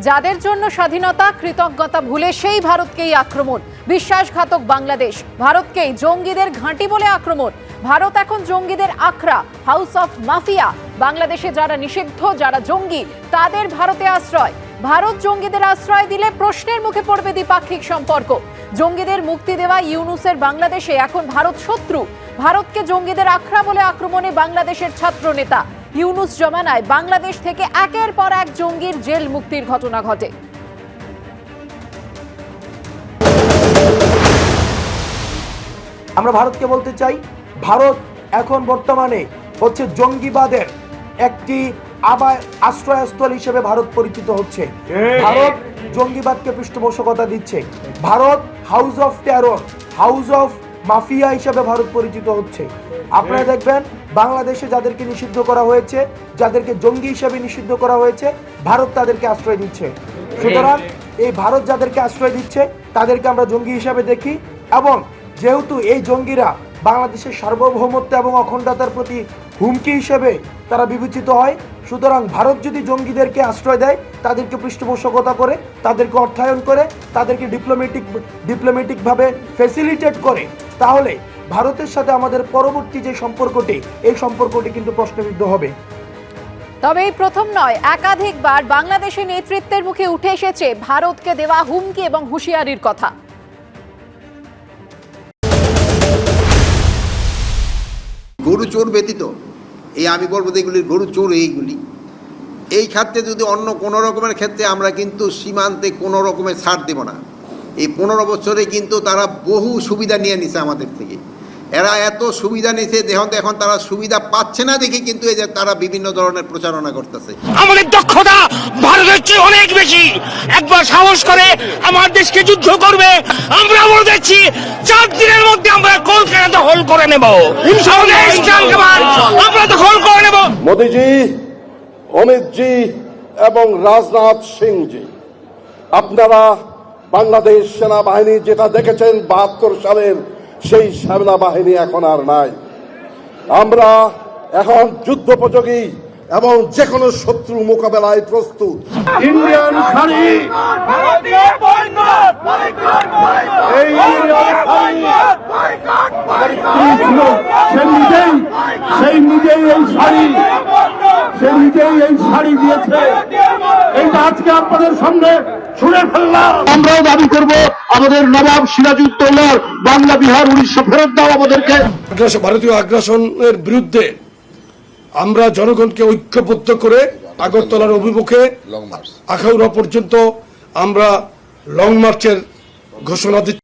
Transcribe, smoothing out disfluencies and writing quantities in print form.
যাদের জন্য স্বাধীনতা কৃতজ্ঞতা ভুলে সেই ভারতকেই আক্রমণ। বিশ্বাসঘাতক বাংলাদেশ ভারতকেই জঙ্গিদের ঘাঁটি বলে আক্রমণ। ভারত এখন জঙ্গিদের আখড়া, হাউস অফ মাফিয়া। বাংলাদেশে যারা নিষিদ্ধ, যারা জঙ্গি, তাদের ভারতে আশ্রয়। ভারত জঙ্গিদের আশ্রয় দিলে প্রশ্নের মুখে পড়বে দ্বিপাক্ষিক সম্পর্ক। জঙ্গিদের মুক্তি দেওয়া ইউনূসের বাংলাদেশে এখন ভারত শত্রু। ভারতকে জঙ্গিদের আখড়া বলে আক্রমণে বাংলাদেশের ছাত্র নেতা। ইউনূস জমানায় বাংলাদেশ থেকে একের পর এক জঙ্গির জেল মুক্তির ঘটনা ঘটে। আমরা ভারতকে বলতে চাই, ভারত এখন বর্তমানে হচ্ছে জঙ্গিবাদের একটি আশ্রয়স্থল হিসেবে ভারত পরিচিত হচ্ছে। ভারত জঙ্গিবাদকে পৃষ্ঠপোষকতা দিচ্ছে। Bharat house of terror, house of mafia হিসেবে ভারত পরিচিত হচ্ছে। আপনারা দেখবেন বাংলাদেশে যাদেরকে নিষিদ্ধ করা হয়েছে, যাদেরকে জঙ্গি হিসেবে নিষিদ্ধ করা হয়েছে, ভারত তাদেরকে আশ্রয় দিচ্ছে। সুতরাং এই ভারত যাদেরকে আশ্রয় দিচ্ছে তাদেরকে আমরা জঙ্গি হিসেবে দেখি, এবং যেহেতু এই জঙ্গিরা বাংলাদেশের সার্বভৌমত্ব এবং অখণ্ডতার প্রতি হুমকি হিসেবে তারা বিবেচিত হয়, সুতরাং ভারত যদি জঙ্গিদেরকে আশ্রয় দেয়, তাদেরকে পৃষ্ঠপোষকতা করে, তাদেরকে অর্থায়ন করে, তাদেরকে ডিপ্লোম্যাটিকভাবে ফ্যাসিলিটেট করে, তাহলে ভারতের সাথে আমাদের পরবর্তী যে সম্পর্কটি, এই সম্পর্কটি কিন্তু প্রশ্নবিদ্ধ হবে। তবে এই প্রথম নয়, একাধিকবার বাংলাদেশের নেতৃত্বের মুখে উঠে এসেছে ভারতকে দেওয়া হুমকি এবং হুঁশিয়ারির কথা। গরু চোর ব্যতীত আমি বলবো যে এগুলি গরু চোর, এই ক্ষেত্রে যদি অন্য কোনো রকমের ক্ষেত্রে আমরা কিন্তু সীমান্তে কোনো রকমের ছাড় দেব না। এই 15 বছরে কিন্তু তারা বহু সুবিধা নিয়ে নিছে আমাদের থেকে। এরা এত সুবিধা নিছে, এখন তারা সুবিধা পাচ্ছে না দেখে কিন্তু এই যে তারা বিভিন্ন ধরনের প্রচারণা করতেছে। আমাদের দক্ষতা ভারতের চেয়ে অনেক বেশি। একবার সাহস করে আমার দেশকে যুদ্ধ করবে, আমরা বলে দিচ্ছি 4 দিনের মধ্যে আমরা কলকাতা দখল করে নেব। আমরা দখল করে নেব। মোদীজি, অমিতজি এবং রাজনাথ সিংজি, আপনারা বাংলাদেশ সেনাবাহিনী যেটা দেখেছেন 72 সালের, সেই সেনাবাহিনী এখন আর নাই। আমরা এখন যুদ্ধোপযোগী এবং যে কোনো শত্রু মোকাবেলায় প্রস্তুত। ইন্ডিয়ান শাড়ি, সেই নিজেই এই শাড়ি দিয়েছে। এইটা আজকে আপনাদের সামনে ছুঁড়ে ফেললাম। আমরাও দাবি করব আমাদের নবাব সিরাজউদ্দৌলার বাংলা, বিহার, উড়িষ্যা ফেরত দাও আমাদেরকে। ভারতীয় আগ্রাসনের বিরুদ্ধে আমরা জনগণকে ঐক্যবদ্ধ করে আগরতলার অভিমুখে আখাউড়া পর্যন্ত আমরা লং মার্চের ঘোষণা দিচ্ছি।